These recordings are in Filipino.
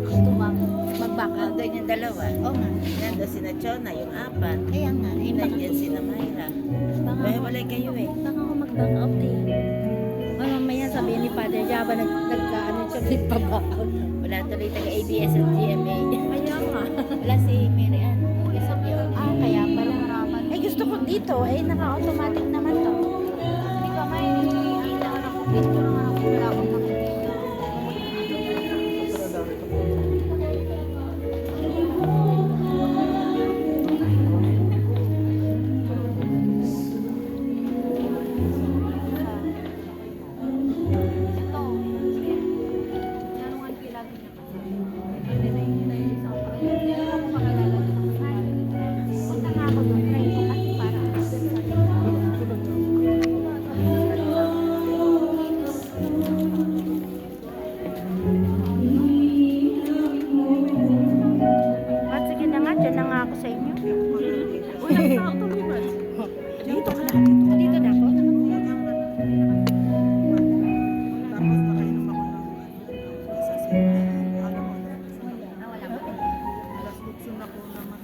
mag-back out. Doon yung dalawa. Oo nga. Yan, doon si Chona, yung apat. Kaya nga. Eh, baka, Nandiyan si Mayra. Walay kayo eh. baka ako mag-back out eh. Ano, mamaya sabihin ni Father Java, nagkaano siya, nag-back out. Wala tuloy taga-ABS at GMA. Kaya nga. Wala si Mary Ann. Ah, kaya pala. Ay, gusto ko dito. Eh, naka-automatic naman to. Hindi ko may kita ka ng picture naman ako. Wala akong nakikita. At sige na nga, dyan na nga ako sa inyo. Uy, ang tao tumiwas. Dito ka na. Dito na ako. Tapos nakainom ako ng isa sa alam mo na Wala ba? alas 8 na po naman.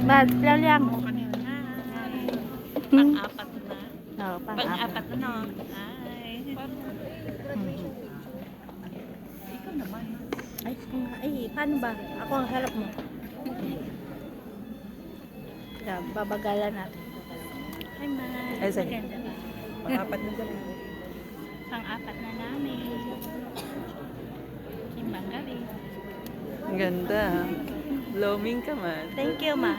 Madla lang. Pang-apat na. Oo, Pang-apat na, no? Ay. Ikaw naman. Ay, paano ba? Ako ang harap mo. Babagalan natin. Hi, Ma. Ay, sige. Maganda ba? Pang-apat na dali. Pang-apat na namin. Simbang gabi. Ang ganda. Blooming ka man. Thank you, Ma.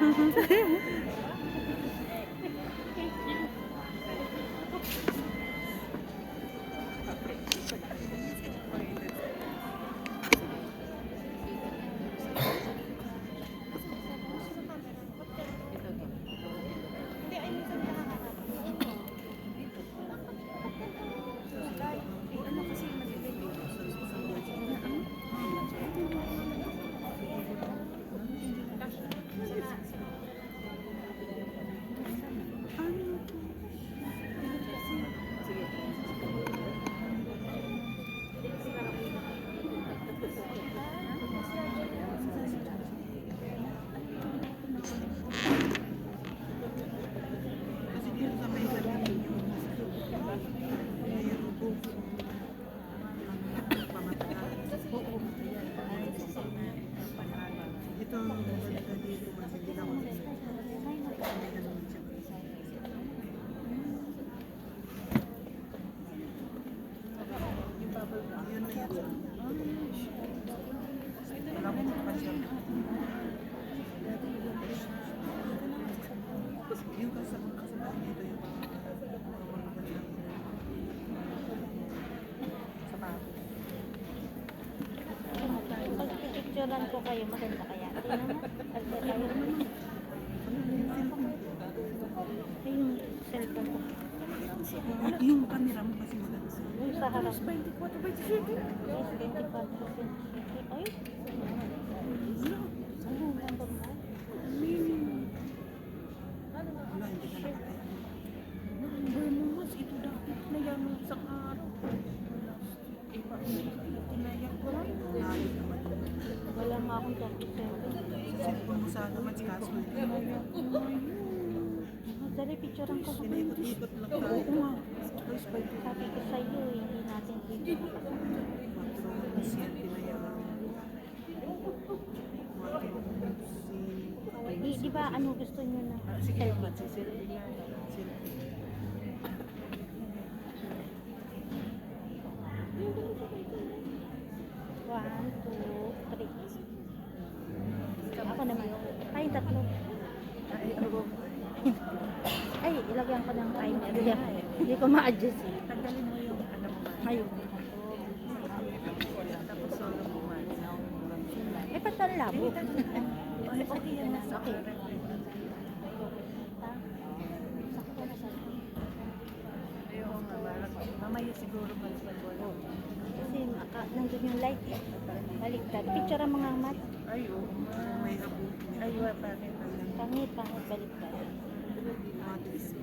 Ito, maganda dito. Hindi na ako. Yun na yan. Wala ko makapasyon. Yung kasama dito yung Pag-picturean ko kayo, maganda kaya. Tingnan mo. Alta tayo. Ay, yung cellphone ko. yung camera mo kasi maganda. Yung sa harap. 24 by 7. Yes, 24%. Ay, ano, ang ganda. months kaso. Dali, picturean ko. Pinaikot-ikot lang Oo tayo. nga. Sabi ko sa iyo, hindi natin picture. 4 months yan pinayaan. 4 months. Di ba ano gusto niyo na? Sige Selfie. naman, sisilbi niya. One, two, three. Ako naman. Ay, tatlo. Ay, ako. Ay, ilagyan ko ng timer. Hindi ko ma-adjust eh. Tanggalin mo yung ano mo. Ayun. Tapos solo mo man. Eh, ba't ang labo? Ay, okay yan na. Okay. Ayoko nga, parang mamaya siguro balik wala. Kasi nandun yung light eh. Baliktad. Picture ang mga mat. Ay, oo. May abot. Ay, wala pa rin. Pangit, baliktad.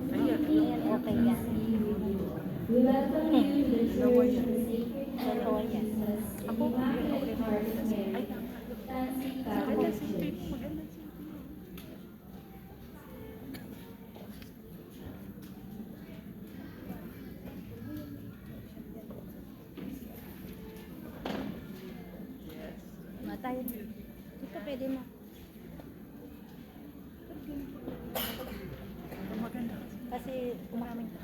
Ayan. Ayan, okay yan. Dalawa yan. Dalawa yan. Ako, okay na. Ay, maganda si Pip. Maganda si Pip. Tayo. Dito pwede na. Maganda. Kasi kumaming ka.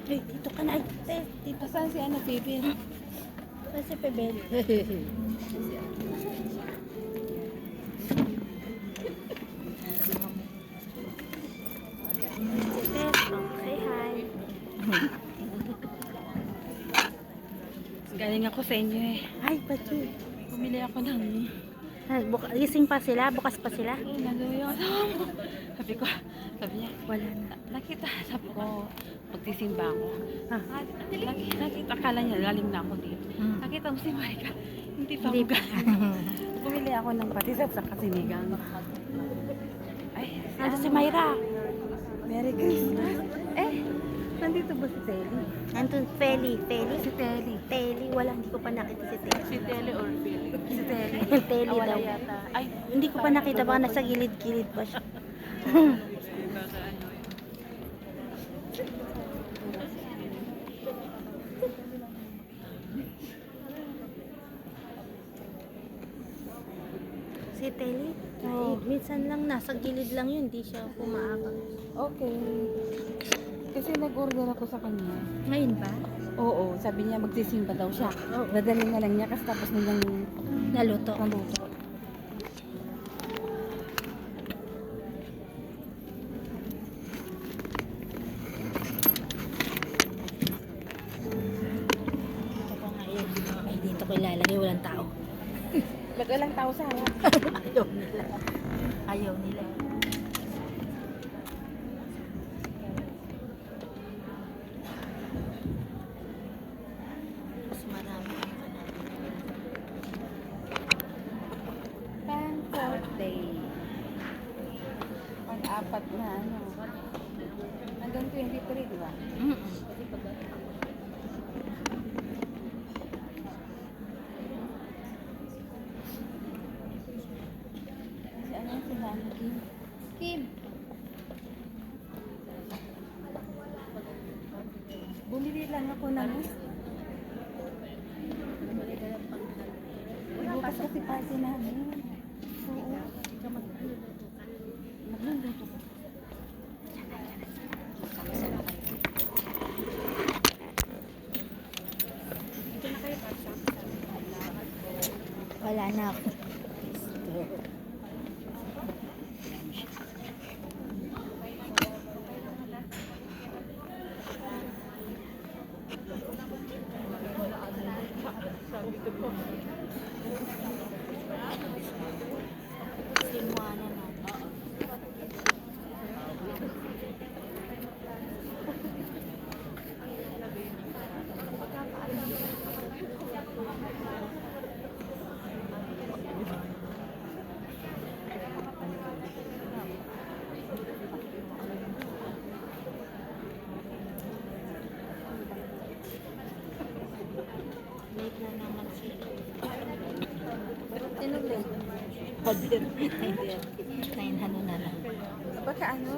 Ay, dito ka na. Ay, dito. Saan si ano, Pipi? Kasi Pebel. Say hi. Galing ako sa inyo eh. Ay, Pachi. Pumili ako ng... Gising pa sila? Bukas pa sila? Nagawin yung sabi niya, wala na. Nakita, sabi ko, magtisimba ako. Ah. Nakita, akala niya, galing na ako dito. Hmm. Nakita mo si Marika, hindi pa Hindi ako pa. galing. Pumili ako ng patisap sa kasinigang. Ay, Nandito si Myra. Merry Christmas. Eh, nandito ba si Telly? Nandun, Feli. Si Telly. Teli, wala. Hindi ko pa nakita si Teli. Si Telly or Philly? Si Telly. Yung Telly Ah, wala daw. yata. Ay, Hindi ko pa nakita. Baka nasa gilid-gilid pa siya. baka ano eh. Si Teli? Oh. Minsan lang, nasa gilid lang yun. Hindi siya pumaakang. Okay. Kasi nag-order ako sa kanya. Ngayon ba? Oo, sabi niya magsisimba daw siya. Oo. Dadalhin na lang niya kasi tapos nilang Naluto. naluto. Ito ko nga yun. Ay, dito ko ilalagay. Walang tao. Ba't walang tao sa harap? Ayaw nila. Ayaw nila. Mas marami ang Pang-4th day. Pang-apat na ano. Hanggang 23, di ba? Si ano si Nani Kim? Kim! Bumili lang ako ng bukas kasi party namin. Oo. Magluluto ko. Wala na ako. Simuana na. Tinugin. Pader. 900 na lang. Baka ano,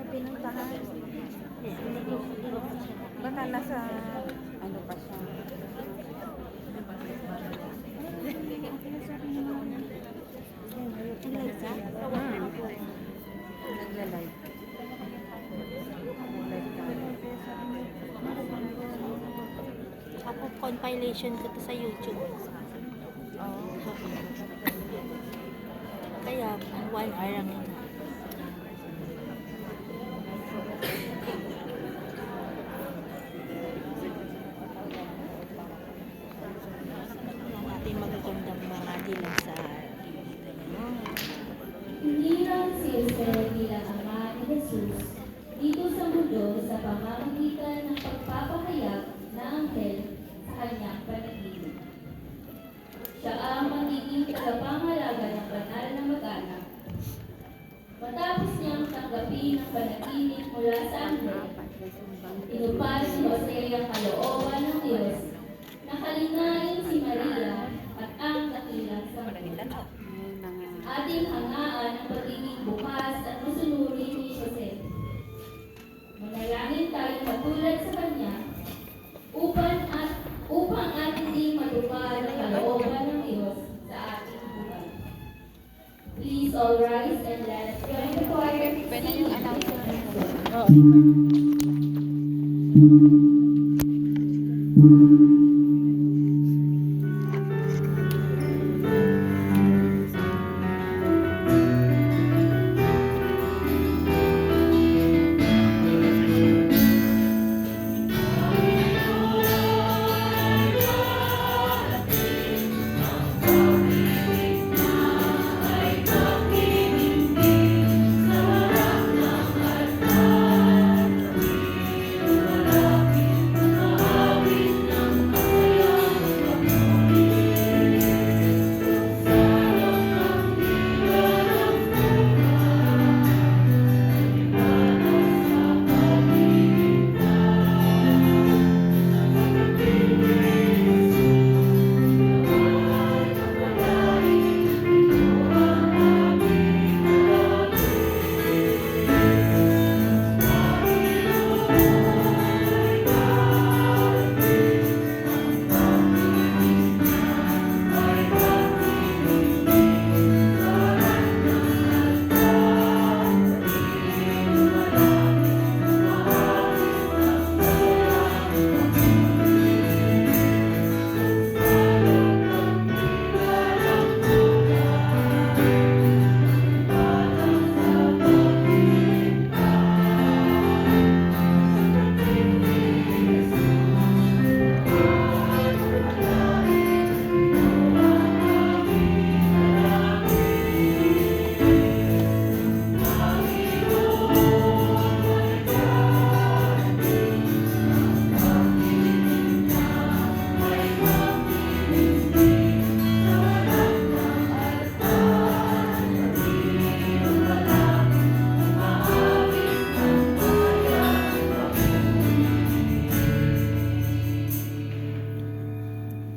pinuntahan. Baka nasa, ano pa siya. Naglalay. Ako, compilation ko to sa YouTube. Kaya, 1 hour ang ina. Yan natin magagandang mga dilang sa Hindi lang si Jose bilang ama ni Jesus dito sa mundo sa pamamagitan ng pagpapahayag na anghel sa kanyang panaginip. Siya ang magiging tagapangalaga ng banal na mag-anak. Matapos niyang tanggapin ang panaginip mula sa anghel, inupal ni Jose ang kalooban ng Diyos na kalinain si Maria at ang dakilang sanggol. Ating hangaan ang pagiging bukas at masunurin ni Jose. Manalangin tayo matulad sa kanya upang ating din matupad ang kalooban ng Diyos sa ating buhay. Please all rise and let's join the choir singing.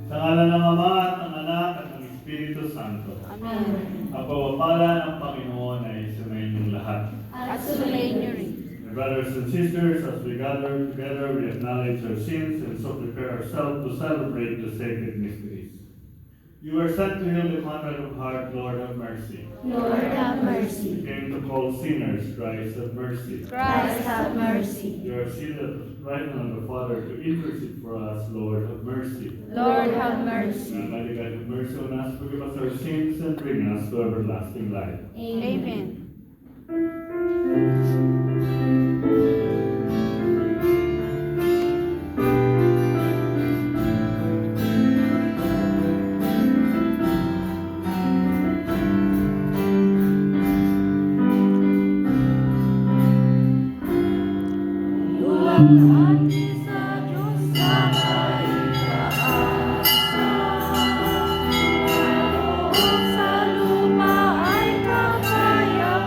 Sa ngalan ng Ama at ng Anak at ng Espiritu Santo. Amen. Ang pagpapalan ng Panginoon ay sumayin lahat. At sumayin niyo rin. My brothers and sisters, as we gather together, we acknowledge our sins and so prepare ourselves to celebrate the sacred mysteries. You are sent to heal the contrite of heart, Lord, have mercy. Lord, have You mercy. came to call sinners, Christ, have mercy. Christ, have mercy. You are seated at the right hand of the Father to intercede for us, Lord, have mercy. Lord, have mercy. Almighty God, have mercy on us, forgive us our sins, and bring us to everlasting life. Amen. Luwalhati sa Diyos sa kaligtasan, sa lupa ay kapayapaan.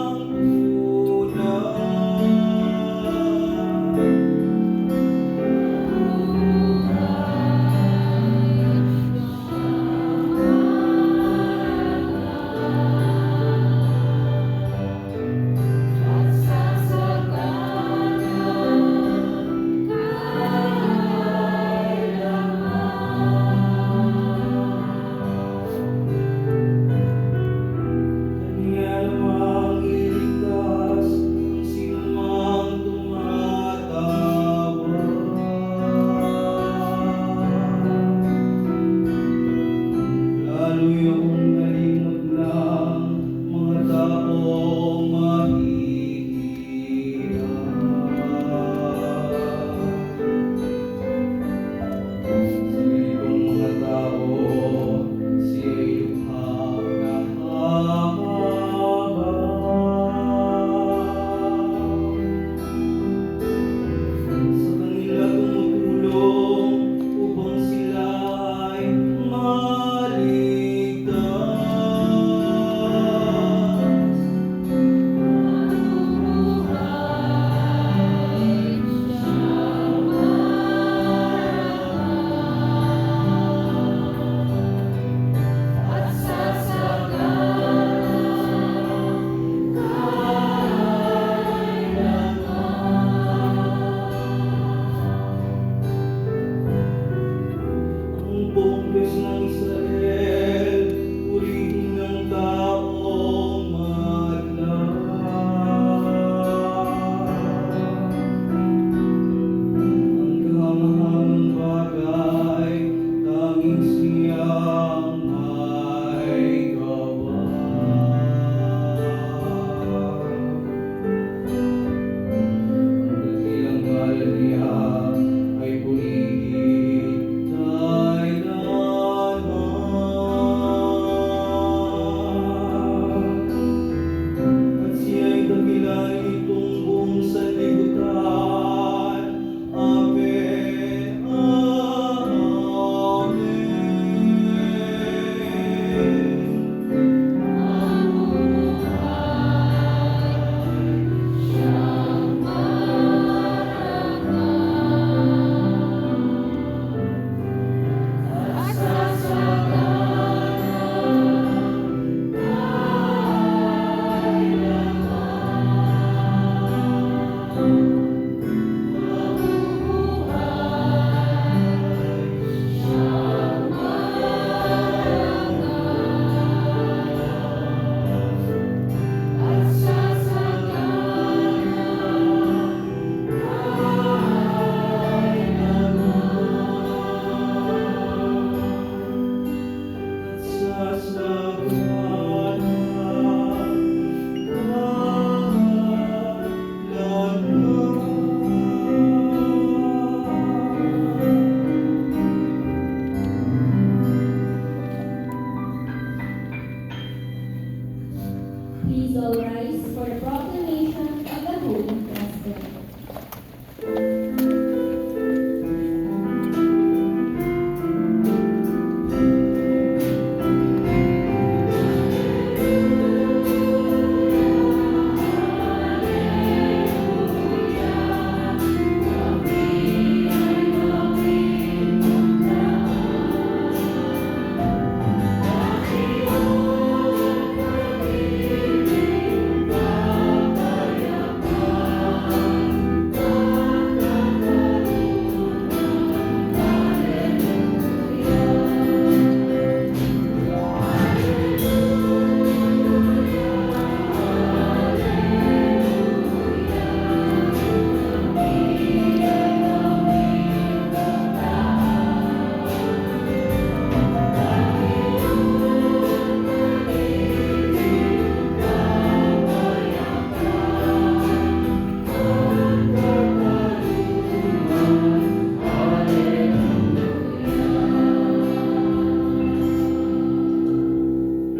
rise for the proclamation of the Holy Gospel.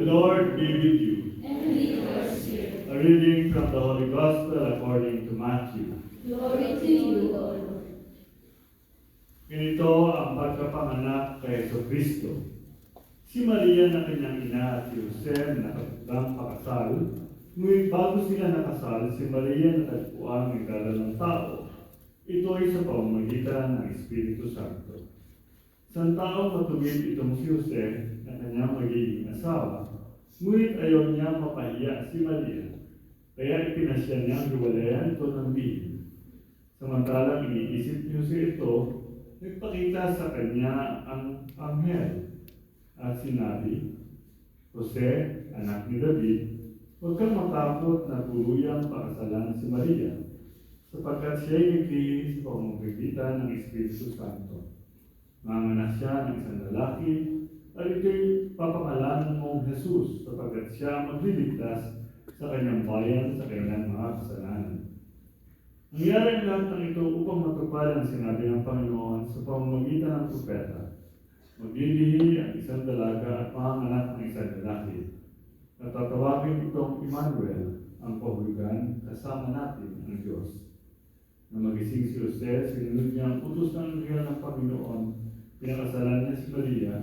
The Lord be with you. And with your spirit. A reading from the Holy Gospel according to Matthew. Glory to you, Lord. Ganito ang pagkapanganak kay Jesucristo. Si Maria na kanyang ina at si Jose na pakasal, ngunit bago sila nakasal, si Maria natagpuan ng dala ng tao. Ito ay sa pamamagitan ng Espiritu Santo. Sa taong matuwid itong si Jose na kanyang magiging asawa, ngunit ayaw niya mapahiya si Maria, kaya ipinasya niyang hiwalayan ito ng bihim. Samantalang iniisip ni Jose ito, nagpakita sa kanya ang anghel at sinabi, Jose, anak ni David, huwag kang matakot na tuluyang pakasalan si Maria, sapagkat siya'y nagtiis sa pamamagitan ng Espiritu Santo. Manganak siya ng isang lalaki, at ito'y papangalanan mong Jesus, sapagkat siya magliligtas sa kanyang bayan sa kanyang mga kasalanan. Nangyari ang lahat ng ito upang matupad ang sinabi ng Panginoon sa pamamagitan ng propeta. Maglilihi ang isang dalaga at manganak ng isang lalaki. At tatawagin itong Emmanuel, ang pahulugan, kasama natin ang Diyos. Na magising si Jose, sinunod niya ang utos ng anghel ng Panginoon, pinakasalan niya si Maria,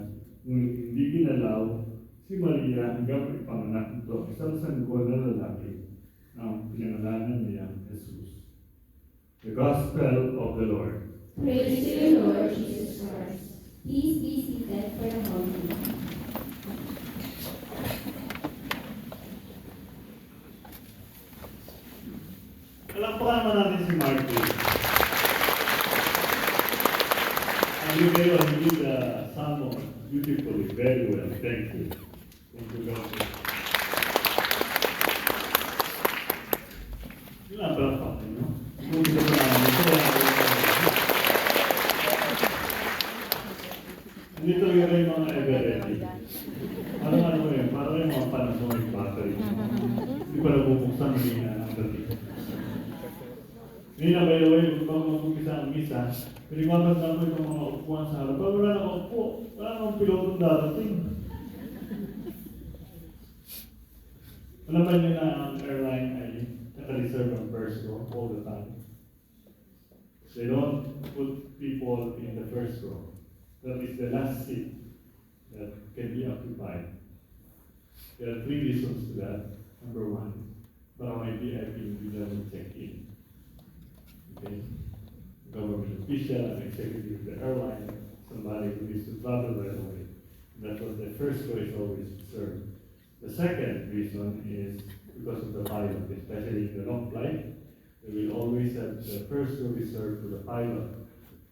ngunit hindi ginalaw si Maria hanggang ipanganak ito isang sanggol na lalaki na pinangalanan niya Jesus. The Gospel of the Lord. Praise to you, Lord Jesus Christ. Please be seated for the homily. Palakpakan naman natin si Martin. Ang kayo, hindi the song beautifully, very well. Thank you. Thank you, God. Yun ang palakpakan, no? Kung gusto ko namin ito, hindi talaga kayo mga ever-ready. Ano yun? Parang yung mga Panasonic battery. Hindi pa nabubuksan, hindi na ang dati. Hindi na, by the way, bago mag-umpisa ang misa, pinigmabas na po itong mga upuan sa harap. Pero wala nang upo, wala nang pilotong darating. Alam ba niyo na ang airline ay naka-reserve ang first row all the time? They don't put people in the first row. That is the last seat that can be occupied. There are 3 reasons to that. Number 1, para may VIP hindi namin check-in. Okay? Government official, an executive of the airline, somebody who needs to travel right away. That's what the first choice always served. The second reason is because of the pilot, especially in the long flight. They will always have the first row reserved to the pilot.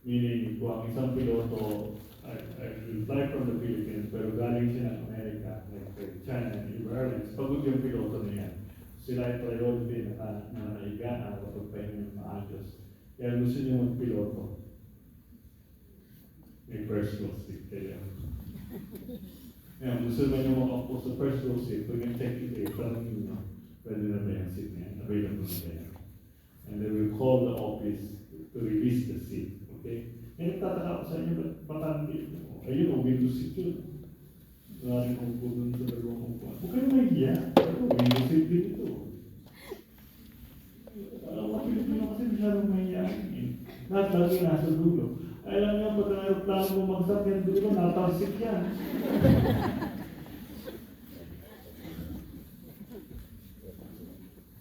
Meaning, kung ang isang piloto will fly from the Philippines, pero galing siya ng Amerika, like China and Iber Airlines, pagod yung piloto na yan. Sila ay priority na naiga na kapag pahinga ng maayos. Kaya gusto niyo mag-piloto. May first row seat kayo. Kaya gusto ba niyo makaupo sa first row seat, pag check it kayo, tanong niyo, pwede na ba yung seat na yan? Available na ba yan? And they will call the office to release the seat. Okay? Kaya nagtataka ako sa inyo, bakante. Ayun, o window seat yun. Wala rin kung po dun sa dalawang upuan. Huwag kayo mahiya. Window seat din ito. lahat lagi nasa dulo. Ay, alam niyo, pag ang aeroplano bumagsak yan dulo, natalsik yan.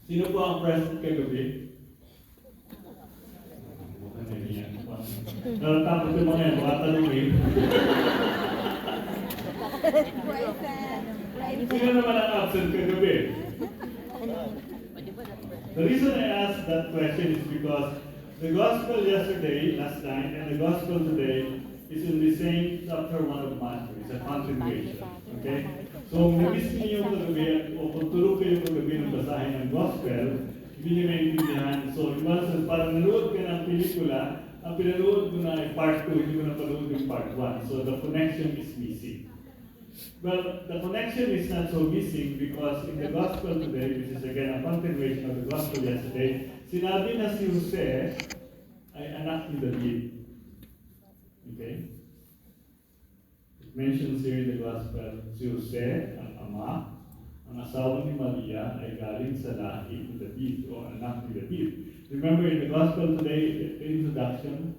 Sino po ang president kagabi? Ano yan? Tapos yung mga yan, mga tanongin. Sino naman ang absent kagabi? The reason I asked that question is because the gospel yesterday, last night, and the gospel today is in the same chapter 1 of Matthew. It's a continuation. Okay? So, kung nabis niyo yung kagabi, o kung tulog kayo kagabi ng basahin ng gospel, hindi niyo maintindihan. So, in one sense, parang nanood ka ng pelikula, ang pinanood mo na ay part 2, hindi mo napanood yung part 1. So, the connection is missing. Well, the connection is not so missing because in the gospel today, which is again a continuation of the gospel yesterday, sinabi na si Jose ay anak ni David. Okay? It mentions here in the gospel, si Jose, ang ama, ang asawa ni Maria ay galing sa lahi ni David o anak ni David. Remember in the gospel today, the introduction,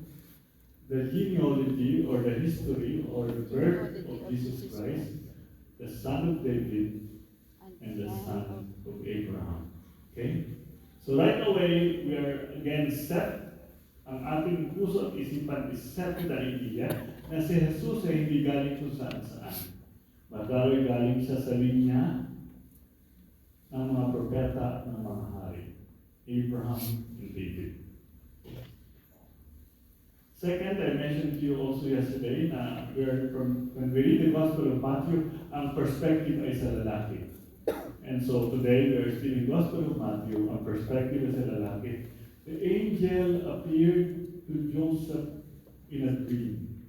the genealogy or the history or the birth of Jesus Christ, the son of David and the son of Abraham. Okay? So right away, we are again set, ang ating puso at isipan is set with the idea na si Jesus ay hindi galing kung saan-saan. Magdaloy galing siya sa linya ng mga propeta ng mga hari, Abraham and David. Second, I mentioned to you also yesterday na when we read the Gospel of Matthew, ang perspective ay sa lalaki. And so today, we are still in Gospel of Matthew, ang perspective ay sa lalaki. The angel appeared to Joseph in a dream.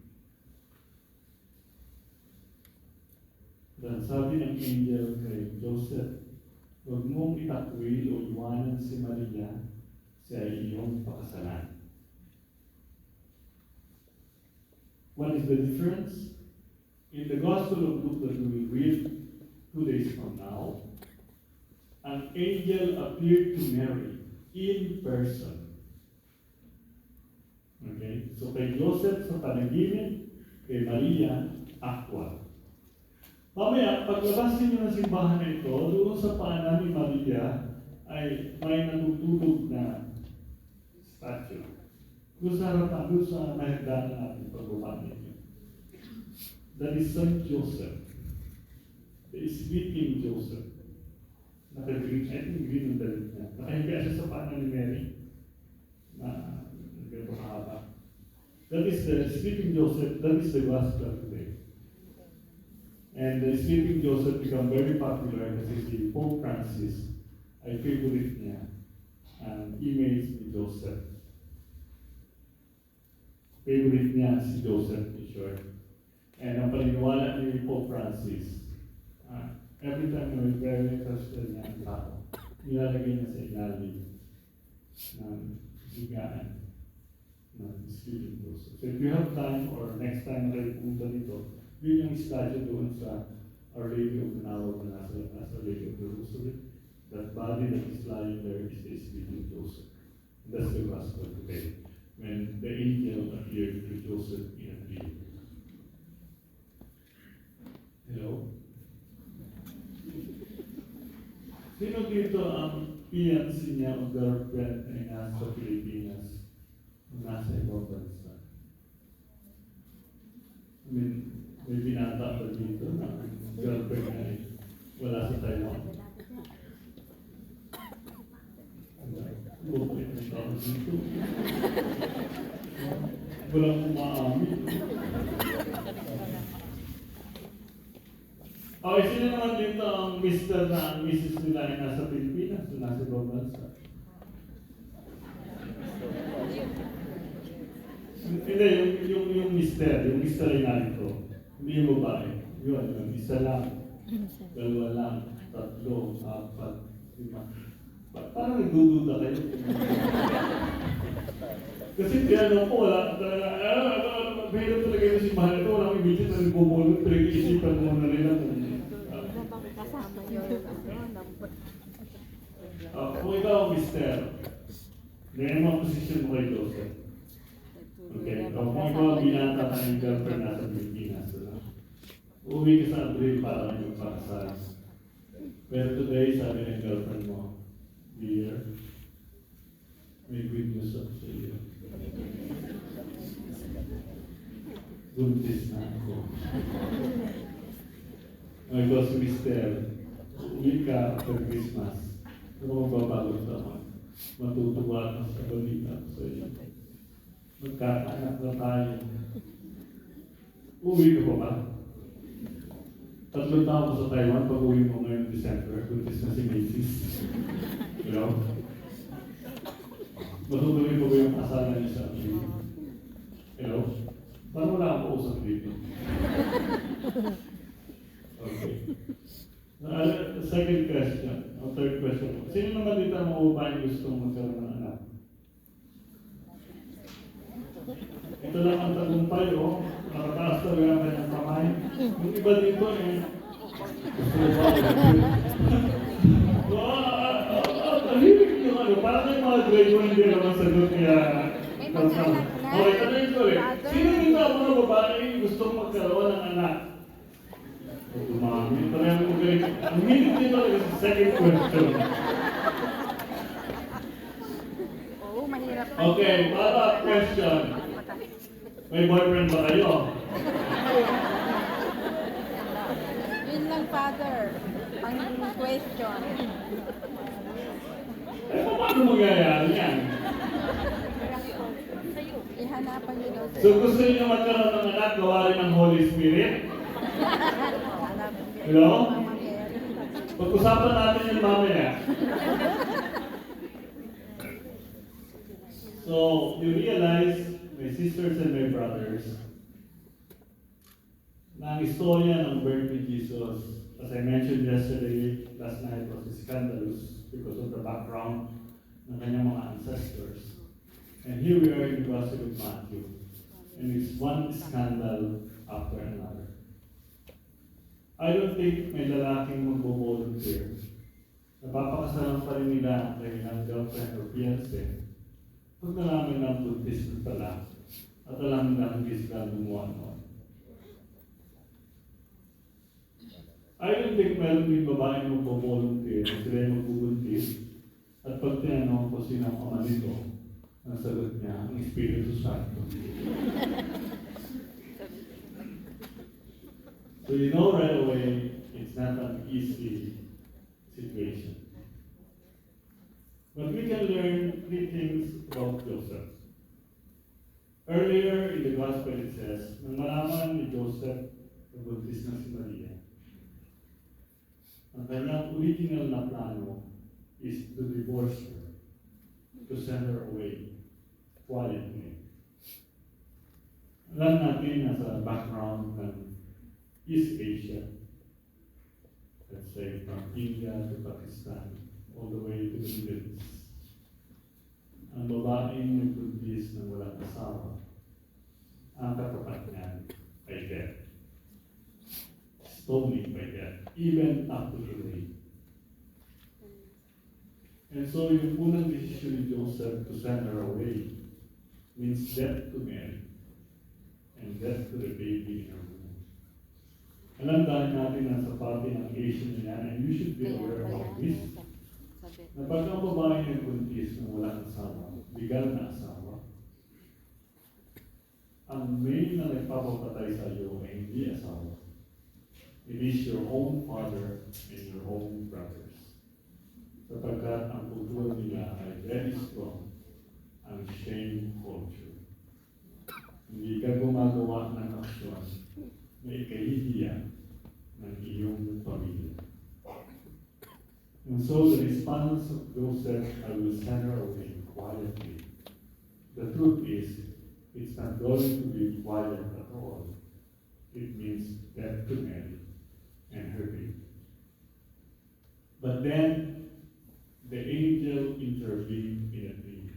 Dan sabi ng angel kay Joseph, huwag mong itakwil o iwanan si Maria sa iyong pakasalan. What is the difference? In the Gospel of Luke that we will read 2 days from now, an angel appeared to Mary in person. Okay? So kay Joseph sa panaginip, kay Maria, actual. Mamaya, paglabas ninyo ng simbahan na ito, doon sa paanan ni Maria ay may natutulog na statue. Doon sa harapan, doon sa nahagdanan natin pagbaba ninyo. That is Saint Joseph. The sleeping Joseph. Naka-green, I think green ang dalit niya. Nakahiga siya sa paanan ni Mary. Na gano'ng haba. That is the sleeping Joseph. That is the gospel today. And the sleeping Joseph become very popular kasi si Pope Francis ay favorite niya ang image ni Joseph. Favorite niya si Joseph, in short. And ang paniniwala ni Pope Francis, every time na may very interested niya ang tao, nilalagay niya sa ilalim ng higaan ng sleeping Joseph. So if you have time or next time na kayo pumunta dito, yun yung statue doon sa Our Lady of Manawag na nasa Lady of Jerusalem. That body that is lying there is the sleeping Joseph. And that's the gospel today. When the angel appeared to Joseph in a dream. Hello? Sino dito ang fiancé niya o girlfriend ay nasa Pilipinas o nasa ibang bansa? I mean, may binata ba dito na girlfriend niya ay wala sa Taiwan? Bukit ng tao dito. Walang umaamin. Okay, sino naman dito ang mister na ang misis nila ay nasa Pilipinas o nasa ibang bansa? Hindi, yung mister ay narito. Hindi yung babae. Yun, isa lang. Dalawa lang. 3, 4, 5. Parang nagdududa kayo. Kasi tinanong ko, wala talaga, mahirap talaga yung simbahan ito, walang ibitin na nagpumulot, pero iisipan mo na nila kung kung ikaw ang mister, ganyan mga posisyon mo kay Joseph. Okay, kung ikaw binata ka ng girlfriend nasa Pilipinas, uwi ka sa Abril para kayo magpakasal. Pero today, sabi ng girlfriend mo, dear, may good news ako sa iyo. Buntis na ako. May ko si Mister, uwi ka after Christmas. Kung magbabago naman, matutuwa ka sa balita ko sa iyo. Magkakaanak na tayo. Uwi ka pa ba? 3 taon ko sa Taiwan, pag uwi mo ngayong December, buntis na si Macy's. You know? Matutuloy ko ba yung kasalan niya sa akin? You know? Parang wala akong kausap dito. Okay. Second question, o third question. Sino naman dito ang mga babaeng gustong magkaroon ng anak? Ito lang ang tagumpay, oh. Nakataas talaga ang kanyang kamay. Yung iba dito, eh. Gusto mo ba? Tahimik yung ano. Parang yung mga grade 1 hindi naman sagot niya. May mga anak na. Okay, tanong ko eh. Sino dito ang mga babae gustong magkaroon ng anak? Dumami. Parang yung magaling. Ang hilig dito talaga sa second question. Oo, mahirap. Okay, follow-up question. May boyfriend ba kayo? Yun lang, Father. Ang question. Eh, paano mangyayari yan? Ihanapan niyo daw So gusto niyo magkaroon ng anak, gawa rin ng Holy Spirit? Hello? Pag-usapan natin yung mamaya. So, you realize, my sisters and my brothers, na ang istorya ng birth ni Jesus, as I mentioned yesterday, last night was scandalous because of the background ng kanyang mga ancestors. And here we are in the Gospel of Matthew, and it's one scandal after another. I don't think may lalaking magbo-volunteer. Napapakasalan pa rin nila ang kanilang girlfriend or fiancé. Pag nalaman ng buntis na pala, at alam na hindi sila gumawa noon. I don't think meron din babaeng magpo-volunteer na sila yung magbubuntis. At pag tinanong ko sino ang ama nito, ang sagot niya, ang Espiritu Santo. So you know right away, it's not an easy situation. But we can learn 3 things about Joseph. Earlier in the Gospel it says, nang malaman ni Joseph na buntis na si Maria, ang kanyang original na plano is to divorce her, to send her away quietly. Alam natin na sa background ng East Asia, let's say from India to Pakistan, all the way to the Middle East. Ang babaeng nagbuntis ng walang asawa, ang katapat niyan ay death. Stoning by death, even up to today. And so yung unang decision ni Joseph to send her away means death to Mary and death to the baby in her womb. Alam dahil natin na sa parte ng Asian niya, and you should be aware of this, na pag ang babae ng buntis na walang asawa, legal na asawa, ang main na nagpapapatay sa iyo ay hindi asawa. It is your own father and your own brothers. Sapagkat ang kultura nila ay very strong, ang shame culture. Hindi ka gumagawa ng aksyon na ikahihiya ng iyong pamilya. And so the response of Joseph, I will send her away quietly. The truth is, it's not going to be quiet at all. It means death to Mary and her baby. But then, the angel intervened in a dream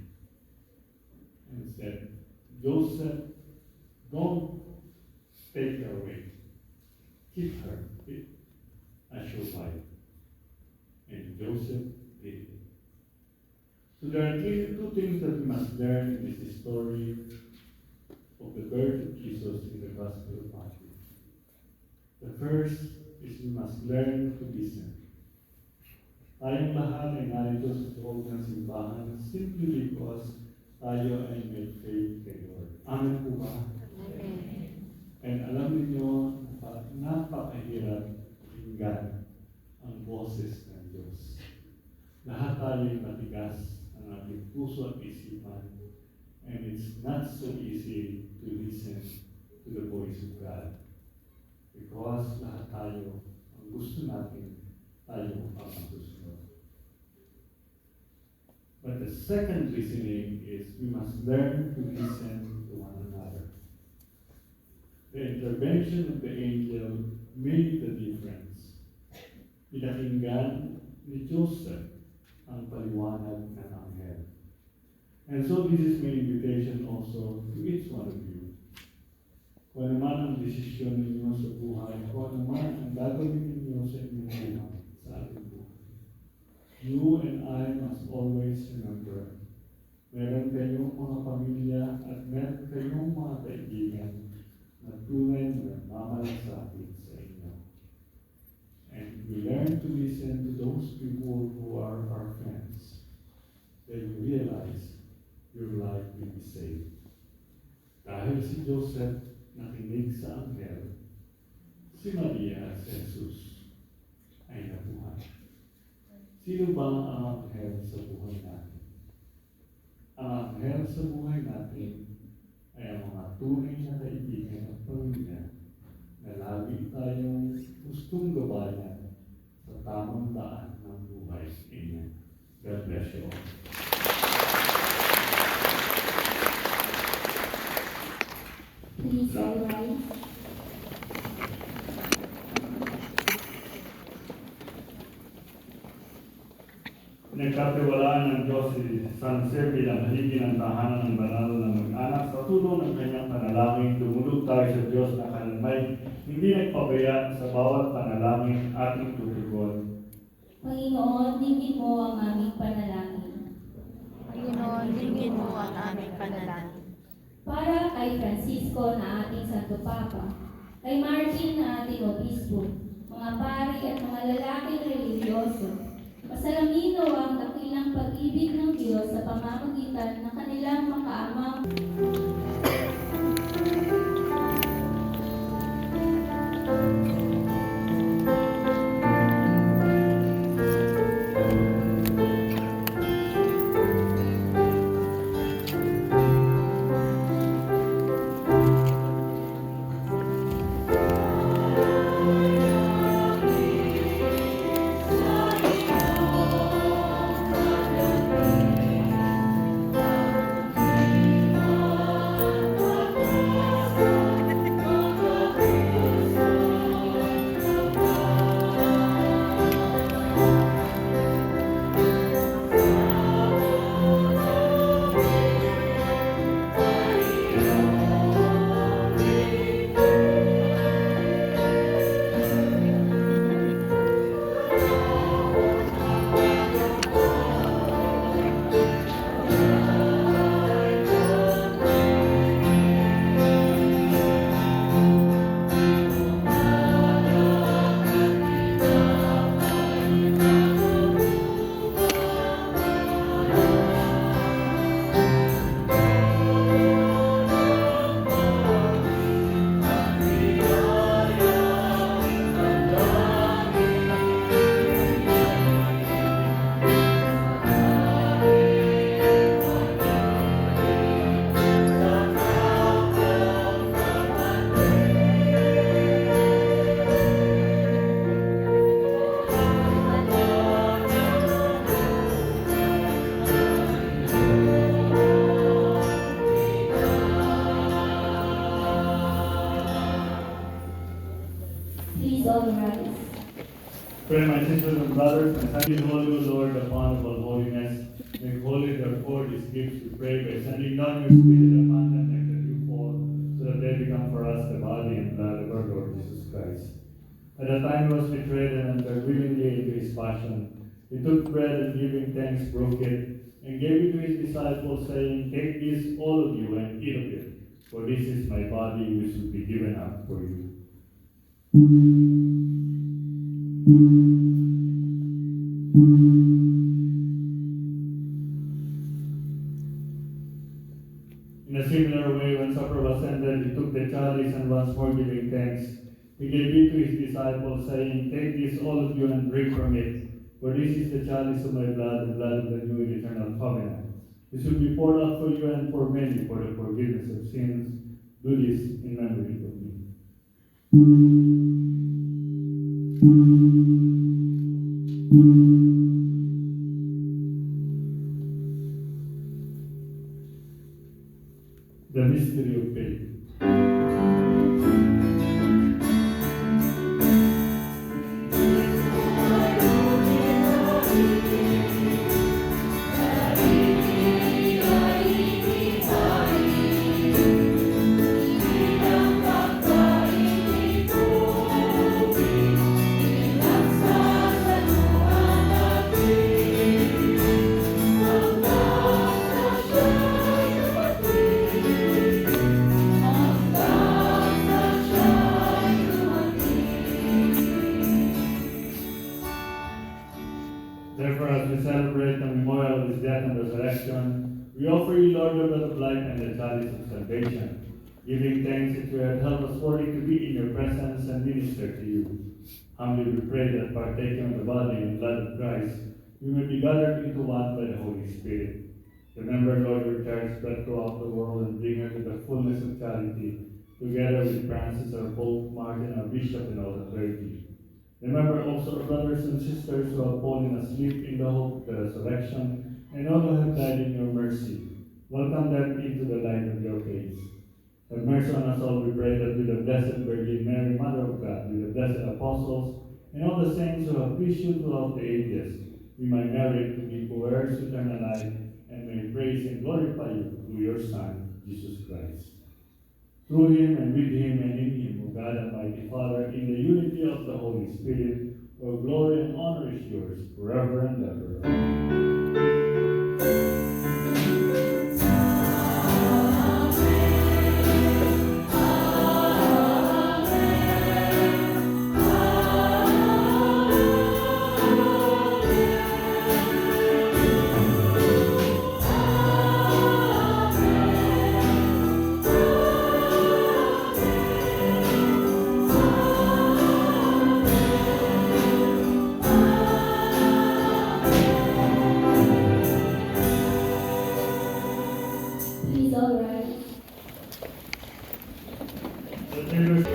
and said, Joseph, don't take her away. Keep her as your wife. And Joseph did it. So there are 2 things that we must learn in this story. of the birth of Jesus in the Gospel of Matthew. The first is we must learn to listen. Tayong lahat ay narito sa loob ng simbahan simply because tayo ay may faith kay Lord. Amen po ba? And alam niyo, napakahirap pakinggan ang boses ng Diyos. Lahat tayo ay matigas ang ating puso at isipan. And it's not so easy to listen to the voice of God. Because lahat tayo, ang gusto natin, tayo ang gusto. But the second listening is we must learn to listen to one another. The intervention of the angel made the difference. Pinakinggan ni Joseph ang paliwanag ng anghel. And so this is my invitation also to each one of you. Kung ano man ang desisyon ninyo sa buhay, kung ano man ang gagawin ninyo sa inyong buhay, sa ating buhay. You and I must always remember, meron kayong mga pamilya at meron kayong mga kaibigan na tunay na nagmamalasakit sa inyo. And we learn to listen to those people who are our friends. Then you realize your life will be saved. Dahil si Joseph nakinig sa anghel, si Maria at si Jesus ay nabuhay. Sino ba ang anghel sa buhay natin? Ang anghel sa buhay natin ay ang mga tunay na kaibigan at pamilya na lagi tayong gustong gabayan sa tamang daan ng buhay. Amen. God bless you all. Please all rise. Nagkatiwalaan ng Diyos si San Jose bilang haligi ng tahanan ng banal na mag-anak sa tulong ng kanyang panalangin, dumulog tayo sa Diyos na kanamay, hindi nagpabaya sa bawat panalangin ating tutugon. Panginoon, dinggin mo ang aming panalangin. Panginoon, dinggin mo ang aming panalangin. Para kay Francisco na ating Santo Papa, kay Martin na ating Obispo, mga pari at mga lalaking religyoso, pasalamin o ang dakilang pag-ibig ng Diyos sa pamamagitan ng kanilang makaamang Please all rise. Pray, my sisters and brothers, and thank you, Holy Lord, upon all holiness. Make holy, therefore, these gifts, we pray, by sending down your Spirit upon them like the dew fall, so that they become for us the body and blood of our Lord Jesus Christ. At the time he was betrayed and entered willingly into his passion, he took bread and giving thanks, broke it, and gave it to his disciples, saying, Take this, all of you, and eat of it. For this is my body which will be given up for you. In a similar way, when supper was ended, he took the chalice and once more giving thanks, he gave it to his disciples, saying, "Take this, all of you, and drink from it, for this is the chalice of my blood, the blood of the new and eternal covenant. This will be poured out for you and for many for the forgiveness of sins. Do this in memory of me." The mystery of faith. Therefore, as we celebrate the memorial of his death and resurrection, we offer you, Lord, the bread of life and the chalice of salvation, giving thanks that you have held us worthy to be in your presence and minister to you. Humbly we pray that partaking of the body and blood of Christ, we may be gathered into one by the Holy Spirit. Remember, Lord, your church spread throughout the world and bring her to the fullness of charity, together with Francis, our Pope, Martin, our Bishop, and all the clergy. Remember also our brothers and sisters who have fallen asleep in the hope of the resurrection, and all who have died in your mercy. Welcome them into the light of your face. Have mercy on us all, we pray, that with the Blessed Virgin Mary, Mother of God, with the blessed apostles, and all the saints who have preached you throughout the ages, we might merit to be co-heirs to eternal life, and may praise and glorify you through your Son, Jesus Christ. Through him, and with him, and in him, O God Almighty Father, in the unity of the Holy Spirit, all glory and honor is yours, forever and ever. Please all rise. The leaders-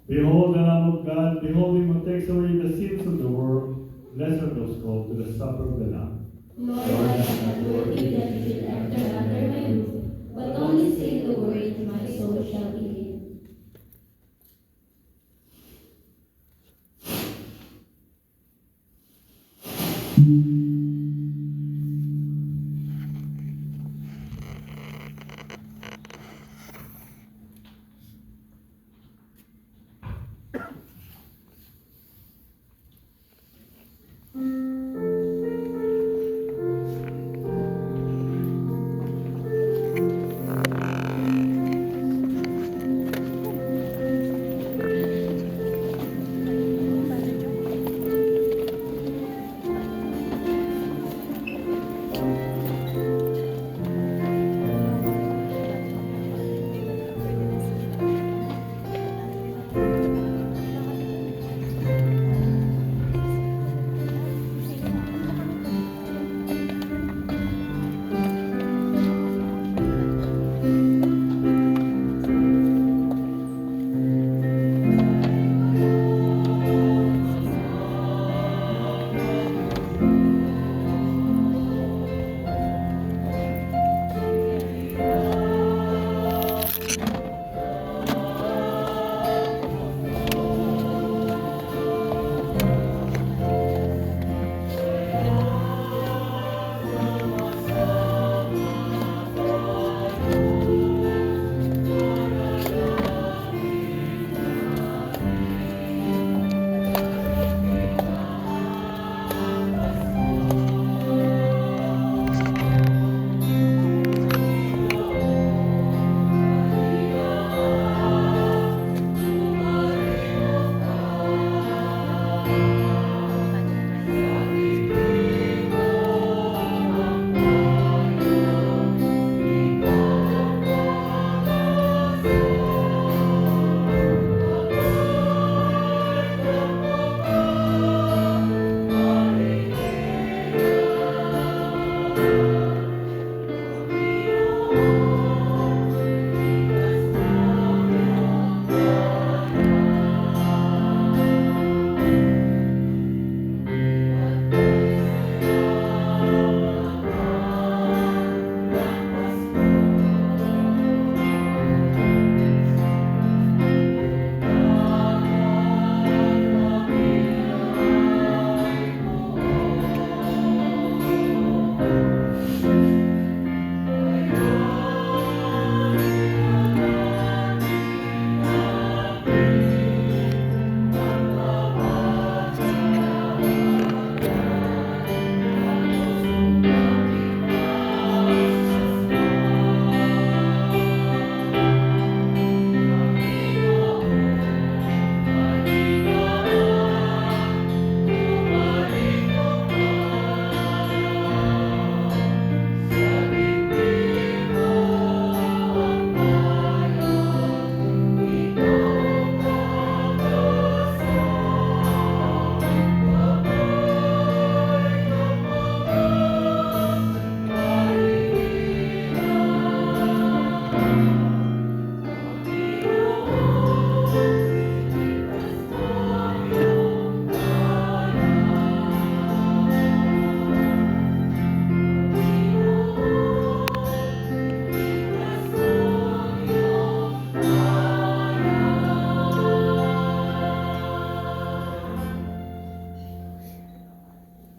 Behold the Lamb of God, behold him who takes away the sins of the world. Blessed are those called to the supper of the Lamb. Lord, I am not worthy that you should enter under my roof, but only say the word, and my soul shall be healed.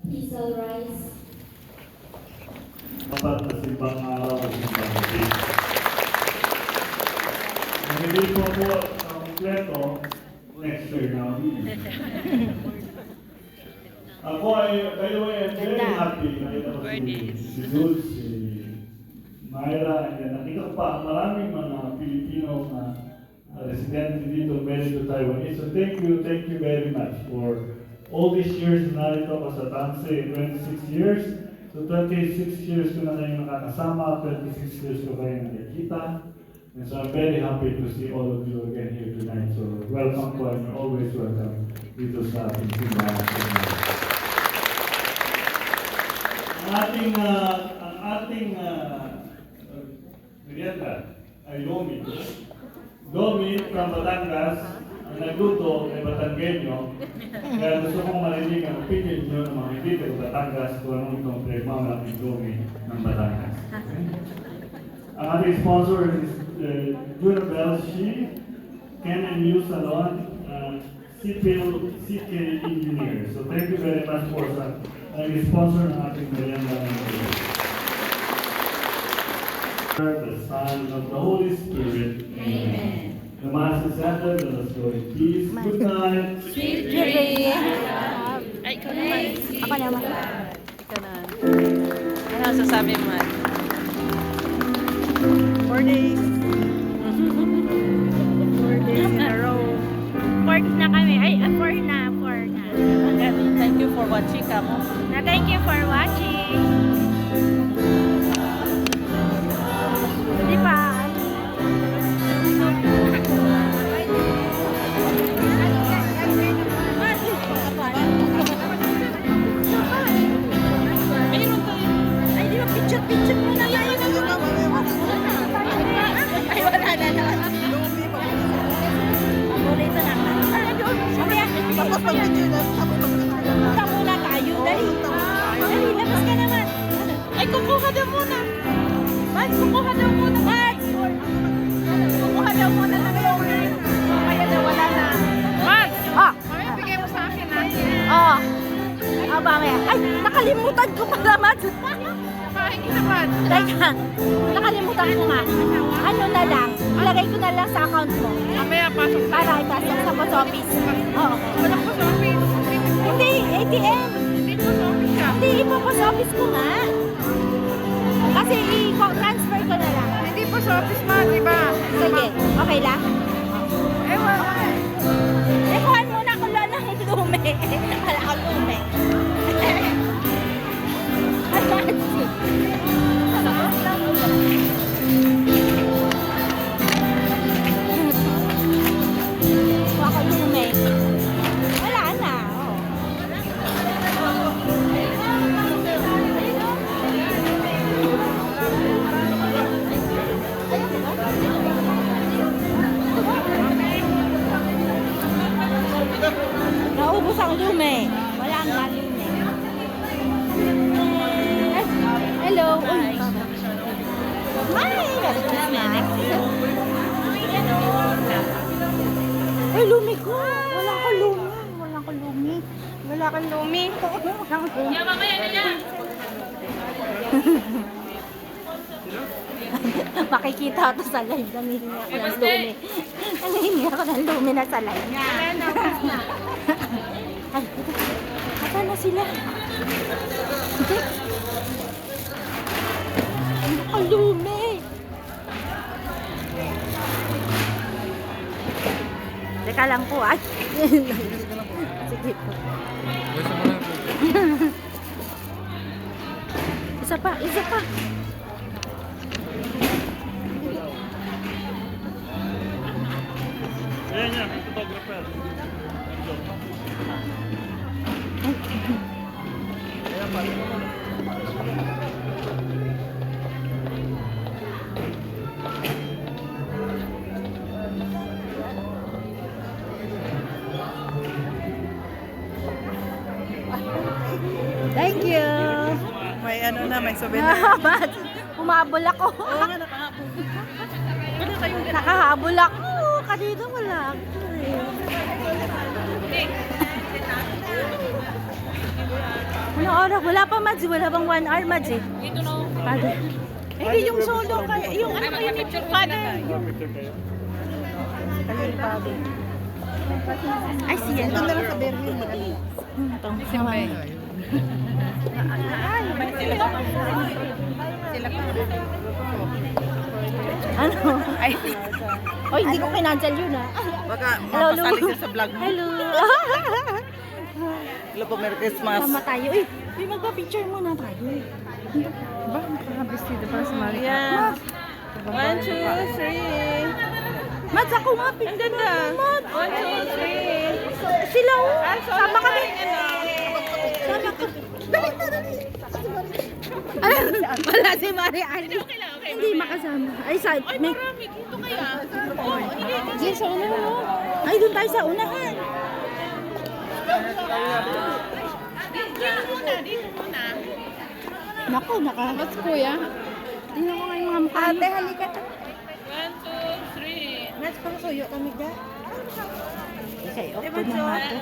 Please all rise. Dapat na simbang araw at simbang gabi. Kung hindi po po kompleto, next year na. Ako ay, by the way, I'm very happy. Nakita ko si Jules, si Myra, and then nakita ko pa maraming mga Pilipino na residente dito, very to Taiwanese. So thank you very much for all these years na narito ako sa Tanse, 26 years. So 26 years ko na kayong nakakasama, 26 years ko kayong nakikita. And so I'm very happy to see all of you again here tonight. So welcome po and you're always welcome dito sa ating simbahan. Ang ating merienda ay Domi. Domi from Batangas, ang nagluto ay Batanggenyo. Kaya gusto kong marinig ang opinion nyo ng mga hindi taga Batangas kung anong itong pagmamalaking Domi ng Batangas. Okay? Ang ating sponsor is Juna Belshi, Ken and Yu Salon, CK Engineer. So thank you very much for sponsor ng ating merienda ng the Son of the Holy Spirit. Amen. The Mass is ended. Let us go in peace. Good night. Sweet Jerry. Ay, ikaw naman. Ako naman. Ikaw na. Ano ang sasabi mo? 4 days. 4 days in a row. Fourth na kami. Ay, four na. Thank you for watching, Kamo. Thank you for watching. kukuha daw muna. Mads, kukuha daw muna. Mads! Kukuha daw muna ng lower. Kaya daw wala na. Mads! Ah! Mamaya bigay mo sa akin ha. Oo. Ah, mamaya. Ay, nakalimutan ko pala, Mads. Pahingi na Mads. Teka, nakalimutan ko nga. Ano na lang, ilagay ko na lang sa account mo. Mamaya pasok tayo. Para ipasok sa post office. Oo. Walang post office. Hindi, ATM. Hindi post office ka. Hindi, ipopost office ko nga. Kasi i-transfer ko na lang. Hindi post office Mads, diba? Sige, okay lang? Eh, wala. Eh, kuhan muna ko lang ng lume. Wala akong lume. Kuha ko lume. Wala na. Naubos ang lume. Wala nga lume. Hello. Uy. Hi. Ay, lumi ko. Wala ko lumi. Wala ko lumi. Wala kang lumi. Wala ko lumi. Makikita ito sa live. Nanghihingi ako ng lumi. Nanghihingi ako ng lumi na sa live. Ay, ata na sila. Ang lumi. Teka lang po, ay. Sige po. Isa pa, isa pa. Ayan yan, may photographer. Ayan pa. Thank you. May ano na, may souvenir. Salamat. Umabol ako. Oo nga, nakahabol. Nakahabol ako. Kanina wala ako eh. Ano oras? Wala pa, Mads. Wala bang 1 hour, Mads eh? Dito na. Father. Hindi yung solo, kaya, yung ano kayo ni Father. Picture kayo. Father. Ay, siya. Ito na lang sa Berlin, madali. Itong naman. Ano? Ay, Oy, hindi ko kinancel yun ah. Baka Hello, mapasali Lu. ka sa vlog mo. Hello. Hello po, Merry Christmas. Sama tayo. Uy, magpa-picture muna tayo. ba? Nakabestido para sa Maria. Yeah. 1, 2, 3. Mads, ako nga. Ang ganda. Mads. 1, 2, 3. Sila oh. Sama kami. Sama ka. Dali na, dali. Wala si Maria Ali. Hindi makasama. Ay, sa... May... Dito kaya. Diyan sa unahan. Oh. Ay, doon tayo sa unahan. Dito muna. Naku, Mas kuya. Tingnan ko nga yung mga mukha. Ate, halika. 1, 2, 3. Mads, pang suyo kami dyan. Okay, okay na nga to.